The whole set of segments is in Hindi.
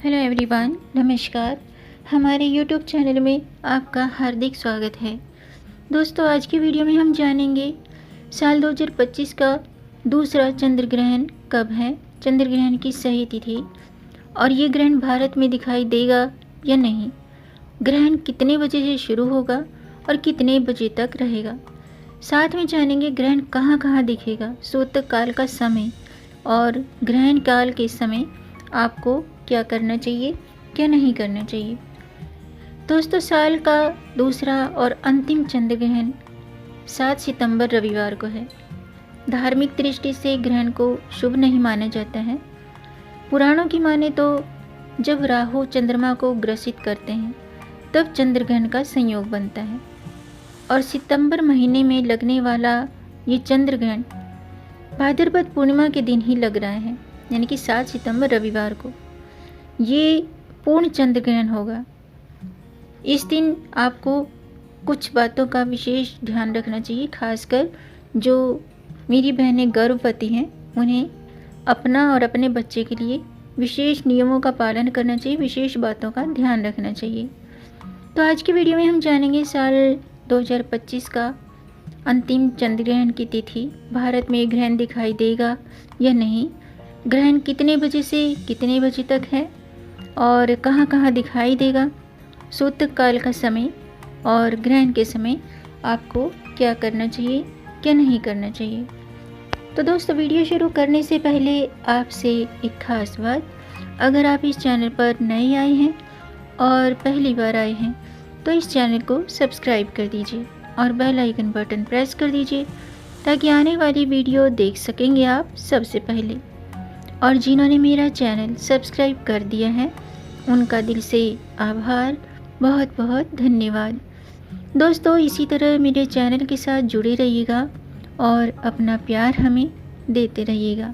हेलो एवरीवन, नमस्कार। हमारे यूट्यूब चैनल में आपका हार्दिक स्वागत है। दोस्तों, आज की वीडियो में हम जानेंगे साल 2025 का दूसरा चंद्र ग्रहण कब है, चंद्र ग्रहण की सही तिथि, और ये ग्रहण भारत में दिखाई देगा या नहीं, ग्रहण कितने बजे से शुरू होगा और कितने बजे तक रहेगा। साथ में जानेंगे ग्रहण कहाँ कहाँ दिखेगा, सूतक काल का समय और ग्रहण काल के समय आपको क्या करना चाहिए, क्या नहीं करना चाहिए। दोस्तों, साल का दूसरा और अंतिम चंद्र ग्रहण 7 सितंबर रविवार को है। धार्मिक दृष्टि से ग्रहण को शुभ नहीं माना जाता है। पुराणों की माने तो जब राहु चंद्रमा को ग्रसित करते हैं तब चंद्र ग्रहण का संयोग बनता है, और सितंबर महीने में लगने वाला ये चंद्र ग्रहण भाद्रपद पूर्णिमा के दिन ही लग रहा है, यानी कि 7 सितंबर रविवार को ये पूर्ण चंद्र ग्रहण होगा। इस दिन आपको कुछ बातों का विशेष ध्यान रखना चाहिए, खासकर जो मेरी बहनें गर्भवती हैं उन्हें अपना और अपने बच्चे के लिए विशेष नियमों का पालन करना चाहिए, विशेष बातों का ध्यान रखना चाहिए। तो आज की वीडियो में हम जानेंगे साल 2025 का अंतिम चंद्र ग्रहण की तिथि, भारत में ग्रहण दिखाई देगा या नहीं, ग्रहण कितने बजे से कितने बजे तक है और कहाँ कहाँ दिखाई देगा, सूतक काल का समय और ग्रहण के समय आपको क्या करना चाहिए, क्या नहीं करना चाहिए। तो दोस्तों, वीडियो शुरू करने से पहले आपसे एक खास बात, अगर आप इस चैनल पर नए आए हैं और पहली बार आए हैं तो इस चैनल को सब्सक्राइब कर दीजिए और बेल आइकन बटन प्रेस कर दीजिए ताकि आने वाली वीडियो देख सकेंगे आप सबसे पहले। और जिन्होंने मेरा चैनल सब्सक्राइब कर दिया है उनका दिल से आभार, बहुत बहुत धन्यवाद। दोस्तों, इसी तरह मेरे चैनल के साथ जुड़े रहिएगा और अपना प्यार हमें देते रहिएगा।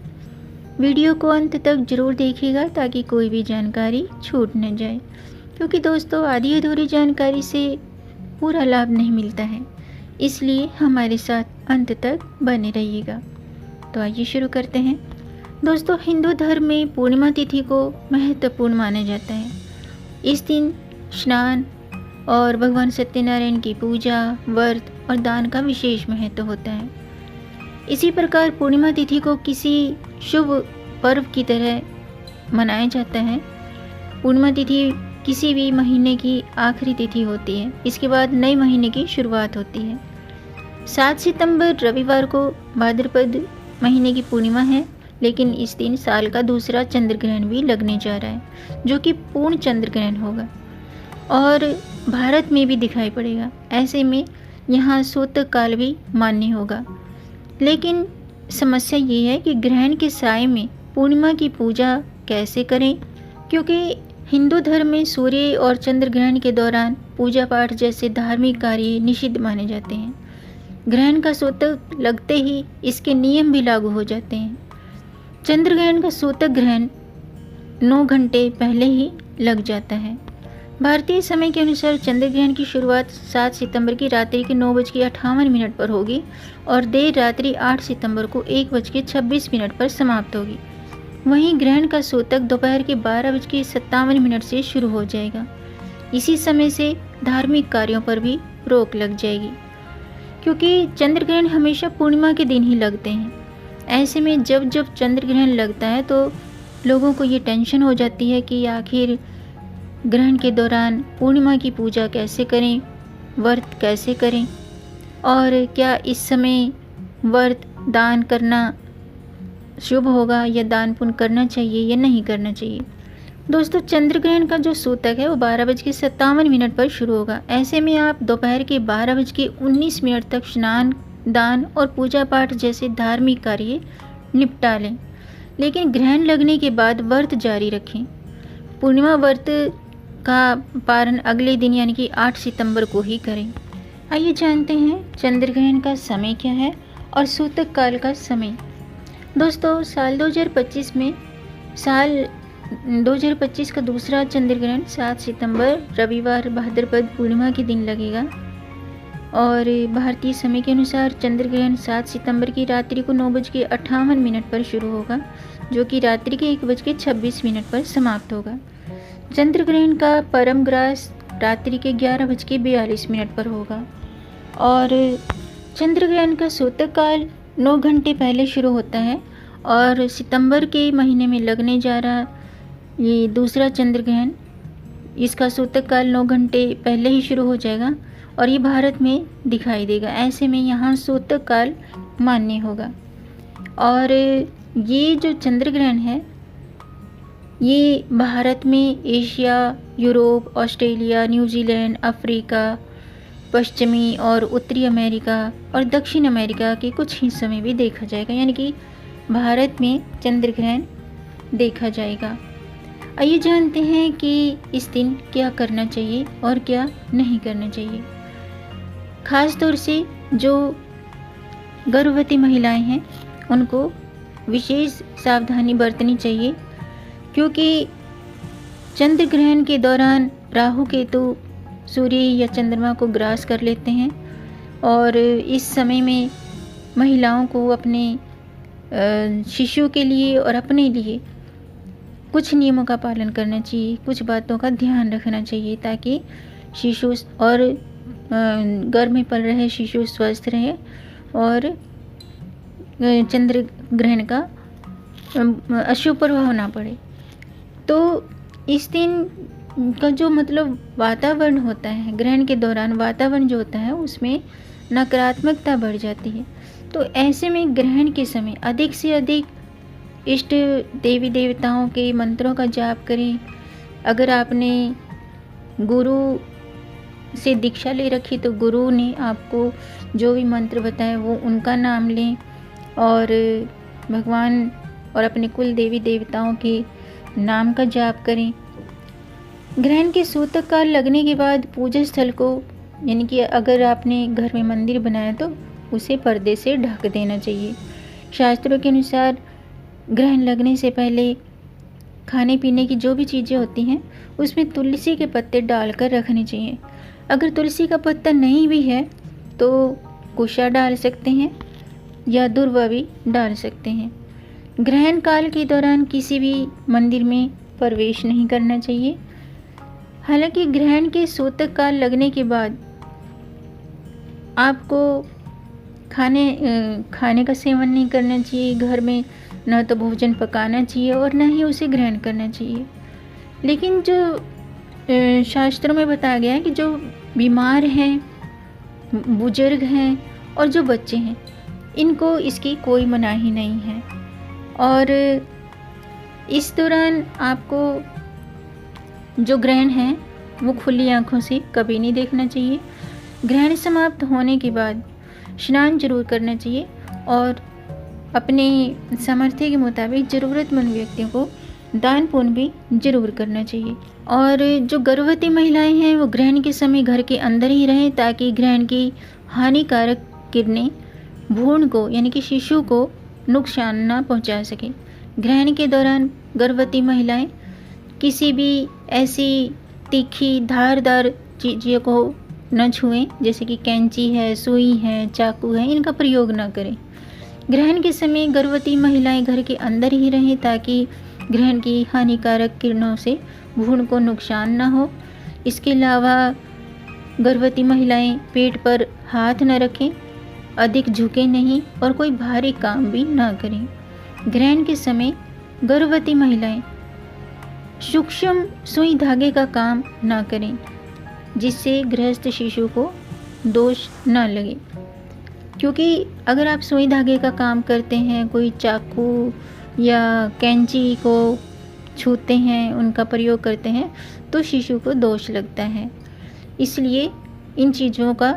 वीडियो को अंत तक ज़रूर देखिएगा ताकि कोई भी जानकारी छूट न जाए, क्योंकि दोस्तों आधी अधूरी जानकारी से पूरा लाभ नहीं मिलता है, इसलिए हमारे साथ अंत तक बने रहिएगा। तो आइए शुरू करते हैं। दोस्तों, हिंदू धर्म में पूर्णिमा तिथि को महत्वपूर्ण माना जाता है। इस दिन स्नान और भगवान सत्यनारायण की पूजा, व्रत और दान का विशेष महत्व होता है। इसी प्रकार पूर्णिमा तिथि को किसी शुभ पर्व की तरह मनाया जाता है। पूर्णिमा तिथि किसी भी महीने की आखिरी तिथि होती है, इसके बाद नए महीने की शुरुआत होती है। 7 सितंबर रविवार को भाद्रपद महीने की पूर्णिमा है, लेकिन इस दिन साल का दूसरा चंद्र ग्रहण भी लगने जा रहा है, जो कि पूर्ण चंद्र ग्रहण होगा और भारत में भी दिखाई पड़ेगा। ऐसे में यहाँ सूतक काल भी मान्य होगा। लेकिन समस्या ये है कि ग्रहण के साय में पूर्णिमा की पूजा कैसे करें, क्योंकि हिंदू धर्म में सूर्य और चंद्र ग्रहण के दौरान पूजा पाठ जैसे धार्मिक कार्य निषिद्ध माने जाते हैं। ग्रहण का सूतक लगते ही इसके नियम भी लागू हो जाते हैं। चंद्र ग्रहण का सूतक ग्रहण 9 घंटे पहले ही लग जाता है। भारतीय समय के अनुसार चंद्र ग्रहण की शुरुआत 7 सितंबर की रात्रि के 9:58 पर होगी और देर रात्रि 8 सितंबर को 1:26 पर समाप्त होगी। वहीं ग्रहण का सूतक दोपहर के 12:57 से शुरू हो जाएगा। इसी समय से धार्मिक कार्यों पर भी रोक लग जाएगी, क्योंकि चंद्र ग्रहण हमेशा पूर्णिमा के दिन ही लगते हैं। ऐसे में जब जब चंद्र ग्रहण लगता है तो लोगों को ये टेंशन हो जाती है कि आखिर ग्रहण के दौरान पूर्णिमा की पूजा कैसे करें, व्रत कैसे करें, और क्या इस समय व्रत दान करना शुभ होगा या दान पुण्य करना चाहिए या नहीं करना चाहिए। दोस्तों, चंद्र ग्रहण का जो सूतक है वो 12:57 पर शुरू होगा। ऐसे में आप दोपहर के 12:19 तक स्नान, दान और पूजा पाठ जैसे धार्मिक कार्य निपटा लें, लेकिन ग्रहण लगने के बाद व्रत जारी रखें। पूर्णिमा व्रत का पारण अगले दिन यानी कि 8 सितंबर को ही करें। आइए जानते हैं चंद्र ग्रहण का समय क्या है और सूतक काल का समय। दोस्तों, साल 2025 का दूसरा चंद्र ग्रहण 7 सितंबर रविवार भाद्रपद पूर्णिमा के दिन लगेगा और भारतीय समय के अनुसार चंद्र ग्रहण 7 सितंबर की रात्रि को 9:58 पर शुरू होगा जो कि रात्रि के 1:26 पर समाप्त होगा। चंद्र ग्रहण का परम ग्रास रात्रि के 11:42 पर होगा और चंद्र ग्रहण का सूतक काल 9 घंटे पहले शुरू होता है और सितंबर के महीने में लगने जा रहा ये दूसरा चंद्र ग्रहण, इसका सूतक काल 9 घंटे पहले ही शुरू हो जाएगा और ये भारत में दिखाई देगा। ऐसे में यहाँ सूतक काल मान्य होगा। और ये जो चंद्र ग्रहण है ये भारत में Asia, Europe, Australia, New Zealand, Africa, पश्चिमी और उत्तरी अमेरिका और दक्षिण अमेरिका के कुछ हिस्सों में भी देखा जाएगा, यानी कि भारत में चंद्र ग्रहण देखा जाएगा। आइए जानते हैं कि इस दिन क्या करना चाहिए और क्या नहीं करना चाहिए। खास तौर से जो गर्भवती महिलाएं हैं उनको विशेष सावधानी बरतनी चाहिए, क्योंकि चंद्र ग्रहण के दौरान राहु केतु सूर्य या चंद्रमा को ग्रास कर लेते हैं और इस समय में महिलाओं को अपने शिशु के लिए और अपने लिए कुछ नियमों का पालन करना चाहिए, कुछ बातों का ध्यान रखना चाहिए ताकि शिशु और गर्भ में पल रहे शिशु स्वस्थ रहे और चंद्र ग्रहण का अशुभ प्रभाव ना पड़े। तो इस दिन का जो मतलब वातावरण होता है, ग्रहण के दौरान वातावरण जो होता है उसमें नकारात्मकता बढ़ जाती है। तो ऐसे में ग्रहण के समय अधिक से अधिक इष्ट देवी देवताओं के मंत्रों का जाप करें। अगर आपने गुरु से दीक्षा ले रखी तो गुरु ने आपको जो भी मंत्र बताए वो उनका नाम लें और भगवान और अपने कुल देवी देवताओं के नाम का जाप करें। ग्रहण के सूतक काल लगने के बाद पूजा स्थल को, यानी कि अगर आपने घर में मंदिर बनाया तो उसे पर्दे से ढक देना चाहिए। शास्त्रों के अनुसार ग्रहण लगने से पहले खाने पीने की जो भी चीज़ें होती हैं उसमें तुलसी के पत्ते डालकर रखने चाहिए। अगर तुलसी का पत्ता नहीं भी है तो कुशा डाल सकते हैं या दूर्वा भी डाल सकते हैं। ग्रहण काल के दौरान किसी भी मंदिर में प्रवेश नहीं करना चाहिए। हालांकि ग्रहण के सूतक काल लगने के बाद आपको खाने का सेवन नहीं करना चाहिए। घर में न तो भोजन पकाना चाहिए और न ही उसे ग्रहण करना चाहिए। लेकिन जो शास्त्रों में बताया गया है कि जो बीमार हैं, बुजुर्ग हैं और जो बच्चे हैं इनको इसकी कोई मनाही नहीं है और इस दौरान आपको जो ग्रहण है वो खुली आंखों से कभी नहीं देखना चाहिए। ग्रहण समाप्त होने के बाद स्नान जरूर करना चाहिए और अपने सामर्थ्य के मुताबिक ज़रूरतमंद व्यक्तियों को दान पुण्य भी जरूर करना चाहिए। और जो गर्भवती महिलाएं हैं वो ग्रहण के समय घर के अंदर ही रहें ताकि ग्रहण की हानिकारक किरणें भ्रूण को, यानी कि शिशु को नुकसान ना पहुंचा सके। ग्रहण के दौरान गर्भवती महिलाएं किसी भी ऐसी तीखी धारदार चीज़ों को न छुएं, जैसे कि कैंची है, सुई है, चाकू है, इनका प्रयोग न करें। ग्रहण के समय गर्भवती महिलाएं घर के अंदर ही रहें ताकि ग्रहण की हानिकारक किरणों से भ्रूण को नुकसान न हो। इसके अलावा गर्भवती महिलाएं पेट पर हाथ न रखें, अधिक झुके नहीं और कोई भारी काम भी ना करें। ग्रहण के समय गर्भवती महिलाएं सूक्ष्म सुई धागे का काम ना करें जिससे गृहस्थ शिशु को दोष न लगे, क्योंकि अगर आप सुई धागे का काम करते हैं, कोई चाकू या कैंची को छूते हैं, उनका प्रयोग करते हैं तो शिशु को दोष लगता है। इसलिए इन चीज़ों का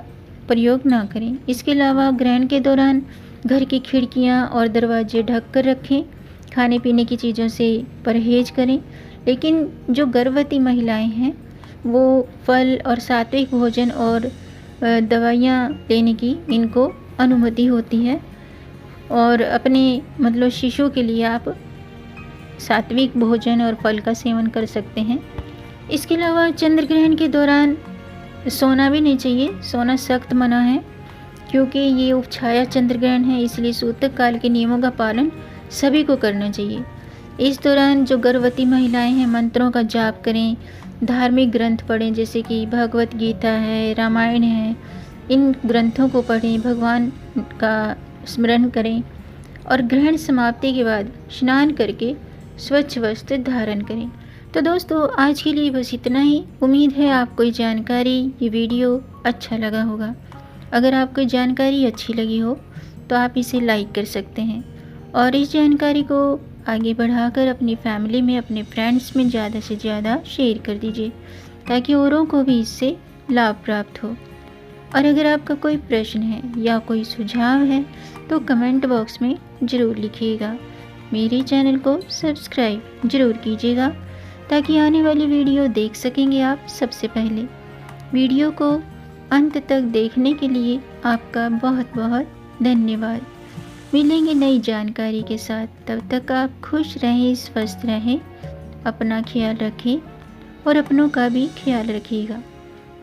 प्रयोग ना करें। इसके अलावा ग्रहण के दौरान घर की खिड़कियां और दरवाजे ढक कर रखें। खाने पीने की चीज़ों से परहेज करें। लेकिन जो गर्भवती महिलाएं हैं वो फल और सात्विक भोजन और दवाइयाँ लेने की इनको अनुमति होती है और अपने मतलब शिशु के लिए आप सात्विक भोजन और फल का सेवन कर सकते हैं। इसके अलावा चंद्र ग्रहण के दौरान सोना भी नहीं चाहिए। सोना सख्त मना है क्योंकि ये उपछाया चंद्र ग्रहण है, इसलिए सूतक काल के नियमों का पालन सभी को करना चाहिए। इस दौरान जो गर्भवती महिलाएं हैं मंत्रों का जाप करें, धार्मिक ग्रंथ पढ़ें जैसे कि भगवत गीता है, रामायण है। इन ग्रंथों को पढ़ें, भगवान का स्मरण करें और ग्रहण समाप्ति के बाद स्नान करके स्वच्छ वस्त्र धारण करें। तो दोस्तों आज के लिए बस इतना ही। उम्मीद है आपको ये जानकारी, ये वीडियो अच्छा लगा होगा। अगर आपको जानकारी अच्छी लगी हो तो आप इसे लाइक कर सकते हैं और इस जानकारी को आगे बढ़ाकर अपनी फैमिली में, अपने फ्रेंड्स में ज़्यादा से ज़्यादा शेयर कर दीजिए ताकि औरों को भी इससे लाभ प्राप्त हो। और अगर आपका कोई प्रश्न है या कोई सुझाव है तो कमेंट बॉक्स में ज़रूर लिखिएगा। मेरे चैनल को सब्सक्राइब ज़रूर कीजिएगा ताकि आने वाली वीडियो देख सकेंगे आप सबसे पहले। वीडियो को अंत तक देखने के लिए आपका बहुत बहुत धन्यवाद। मिलेंगे नई जानकारी के साथ, तब तक आप खुश रहें, स्वस्थ रहें, अपना ख्याल रखें और अपनों का भी ख्याल रखिएगा।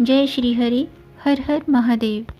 जय श्री हरि, हर हर महादेव।